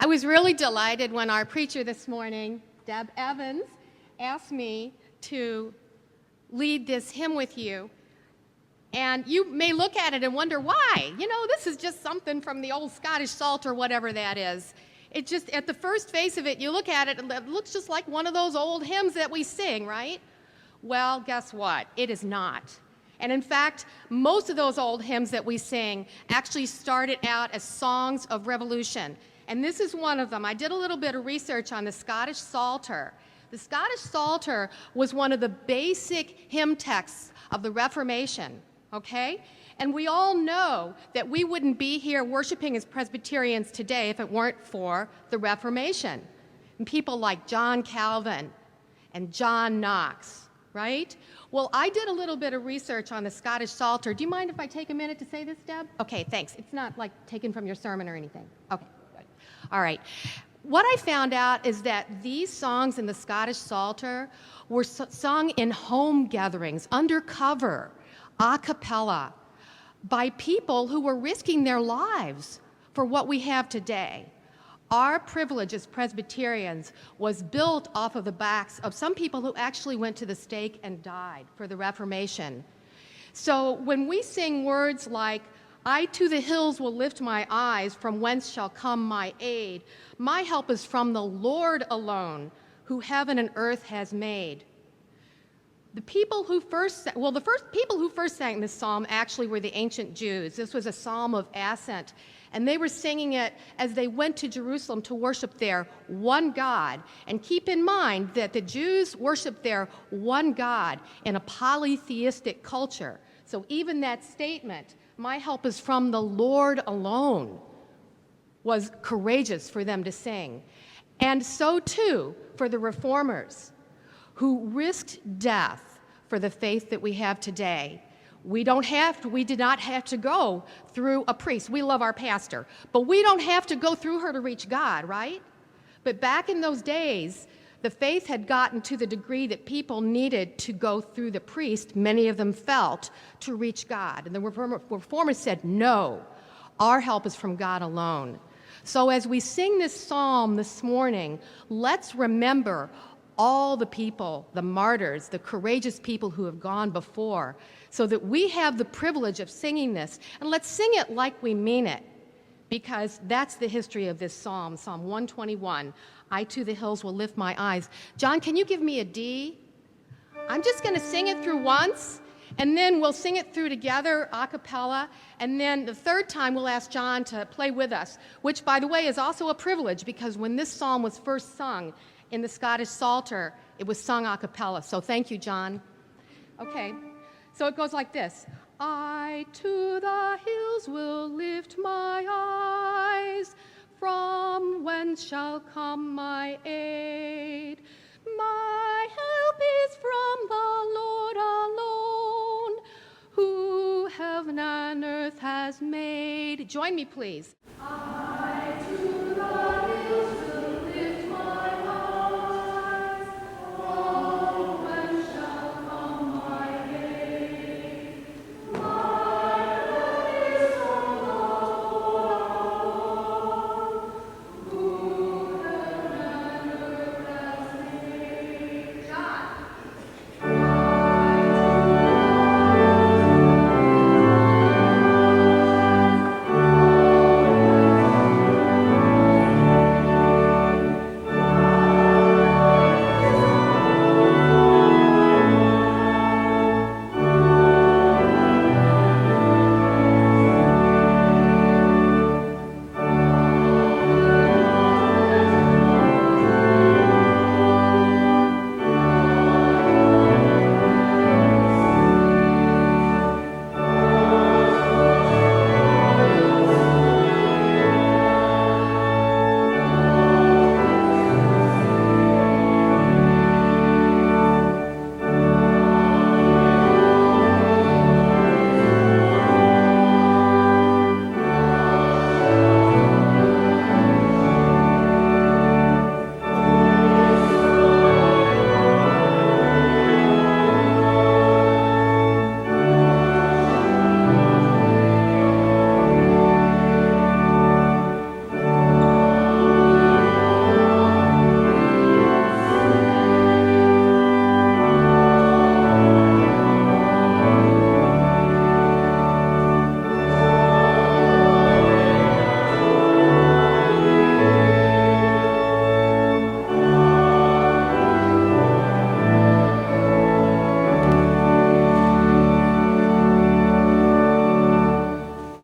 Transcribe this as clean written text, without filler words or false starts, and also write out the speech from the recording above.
I was really delighted when our preacher this morning, Deb Evans, asked me to lead this hymn with you. And you may look at it and wonder why. You know, this is just something from the old Scottish Psalter, whatever that is. It just, at the first face of it, you look at it and it looks just like one of those old hymns that we sing, right? Well, guess what? It is not. And in fact, most of those old hymns that we sing actually started out as songs of revolution. And this is one of them. I did a little bit of research on the Scottish Psalter. The Scottish Psalter was one of the basic hymn texts of the Reformation, okay? And we all know that we wouldn't be here worshiping as Presbyterians today if it weren't for the Reformation. And people like John Calvin and John Knox, right? Well, I did a little bit of research on the Scottish Psalter. Do you mind if I take a minute to say this, Deb? Okay, thanks. It's not like taken from your sermon or anything. Okay, good. All right. What I found out is that these songs in the Scottish Psalter were sung in home gatherings, undercover, a cappella, by people who were risking their lives for what we have today. Our privilege as Presbyterians was built off of the backs of some people who actually went to the stake and died for the Reformation. So when we sing words like, I to the hills will lift my eyes, from whence shall come my aid, my help is from the Lord alone, who heaven and earth has made. The people who first sang this psalm actually were the ancient Jews. This was a psalm of ascent, and they were singing it as they went to Jerusalem to worship their one God. And keep in mind that the Jews worshiped their one God in a polytheistic culture. So even that statement, my help is from the Lord alone, was courageous for them to sing. And so too for the reformers who risked death for the faith that we have today. We did not have to go through a priest. We love our pastor, but we don't have to go through her to reach God, right? But back in those days, the faith had gotten to the degree that people needed to go through the priest, many of them felt, to reach God. And the reformers said, no, our help is from God alone. So as we sing this psalm this morning, let's remember all the people, the martyrs, the courageous people who have gone before, so that we have the privilege of singing this. And let's sing it like we mean it, because that's the history of this psalm, Psalm 121. I to the hills will lift my eyes. John, can you give me a D? I'm just going to sing it through once, and then we'll sing it through together, a cappella, and then the third time we'll ask John to play with us, which, by the way, is also a privilege, because when this psalm was first sung in the Scottish Psalter, it was sung a cappella. So thank you, John. Okay, so it goes like this. I to the hills will lift my eyes, from whence shall come my aid? My help is from the Lord alone, who heaven and earth has made. Join me, please. I to